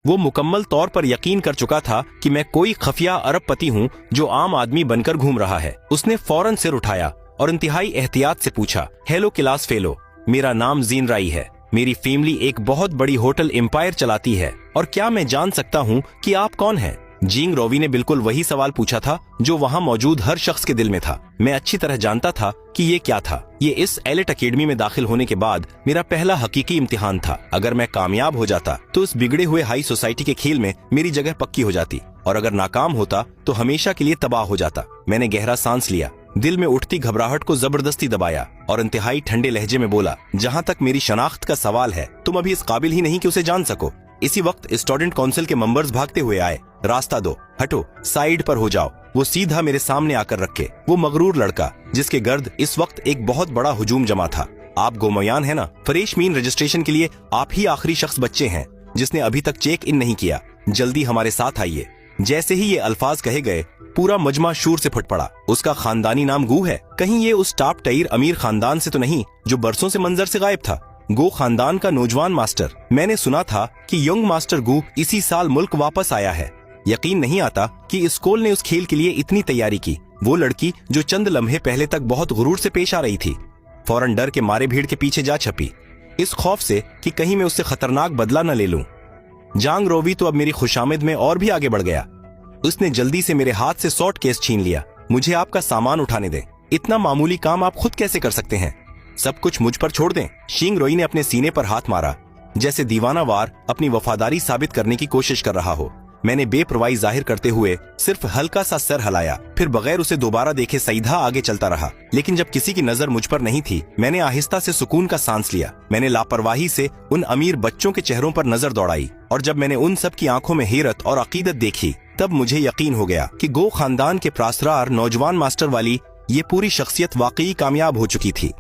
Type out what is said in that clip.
वो मुकम्मल तौर पर यकीन कर चुका था कि मैं कोई खफिया अरबपति हूँ जो आम आदमी बनकर घूम रहा है। उसने फौरन सिर उठाया और इंतहाई एहतियात से पूछा, हेलो क्लास फेलो, मेरा नाम जीन राई है। मेरी फैमिली एक बहुत बड़ी होटल एम्पायर चलाती है और क्या मैं जान सकता हूँ कि आप कौन हैं? जिंग रोवी ने बिल्कुल वही सवाल पूछा था जो वहाँ मौजूद हर शख्स के दिल में था। मैं अच्छी तरह जानता था कि ये क्या था। ये इस एलिट अकेडमी में दाखिल होने के बाद मेरा पहला हकीकी इम्तिहान था। अगर मैं कामयाब हो जाता तो इस बिगड़े हुए हाई सोसाइटी के खेल में मेरी जगह पक्की हो जाती, और अगर नाकाम होता तो हमेशा के लिए तबाह हो जाता। मैंने गहरा सांस लिया, दिल में उठती घबराहट को जबरदस्ती दबाया और इंतहाई ठंडे लहजे में बोला, जहाँ तक मेरी शनाख्त का सवाल है, तुम अभी इस काबिल ही नहीं कि उसे जान सको। इसी वक्त स्टूडेंट काउंसिल के मेंबर्स भागते हुए आए। रास्ता दो, हटो, साइड पर हो जाओ। वो सीधा मेरे सामने आकर रखे। वो मगरूर लड़का जिसके गर्द इस वक्त एक बहुत बड़ा हुजूम जमा था। आप गोमयान है ना? फ्रेश मीन रजिस्ट्रेशन के लिए आप ही आखिरी शख्स बच्चे हैं जिसने अभी तक चेक इन नहीं किया। जल्दी हमारे साथ आइए। जैसे ही ये अल्फाज कहे गए, पूरा मजमा शूर से फट पड़ा। उसका खानदानी नाम गू है। कहीं ये उस टॉप टायर अमीर खानदान से तो नहीं जो बरसों से मंजर से गायब था? गो खानदान का नौजवान मास्टर। मैंने सुना था कि यंग मास्टर गू इसी साल मुल्क वापस आया है। यकीन नहीं आता कि स्कूल ने उस खेल के लिए इतनी तैयारी की। वो लड़की जो चंद लम्हे पहले तक बहुत गुरूर से पेश आ रही थी, फौरन डर के मारे भीड़ के पीछे जा छपी, इस खौफ से कि कहीं मैं उससे खतरनाक बदला न ले लूं। जांग रोवी तो अब मेरी खुशामद में और भी आगे बढ़ गया। उसने जल्दी से मेरे हाथ से सॉर्ट केस छीन लिया। मुझे आपका सामान उठाने दें। इतना मामूली काम आप खुद कैसे कर सकते हैं? सब कुछ मुझ पर छोड़ दें। शिंग रोई ने अपने सीने पर हाथ मारा, जैसे दीवानावार अपनी वफादारी साबित करने की कोशिश कर रहा हो। मैंने बेपरवाही जाहिर करते हुए सिर्फ हल्का सा सर हिलाया, फिर बगैर उसे दोबारा देखे सीधा आगे चलता रहा। लेकिन जब किसी की नजर मुझ पर नहीं थी, मैंने आहिस्ता से सुकून का सांस लिया। मैंने लापरवाही से उन अमीर बच्चों के चेहरों पर नजर दौड़ाई, और जब मैंने उन सब की आंखों में हैरत और अकीदत देखी, तब मुझे यकीन हो गया कि गो खानदान के प्रासरार नौजवान मास्टर वाली ये पूरी शख्सियत वाकई कामयाब हो चुकी थी।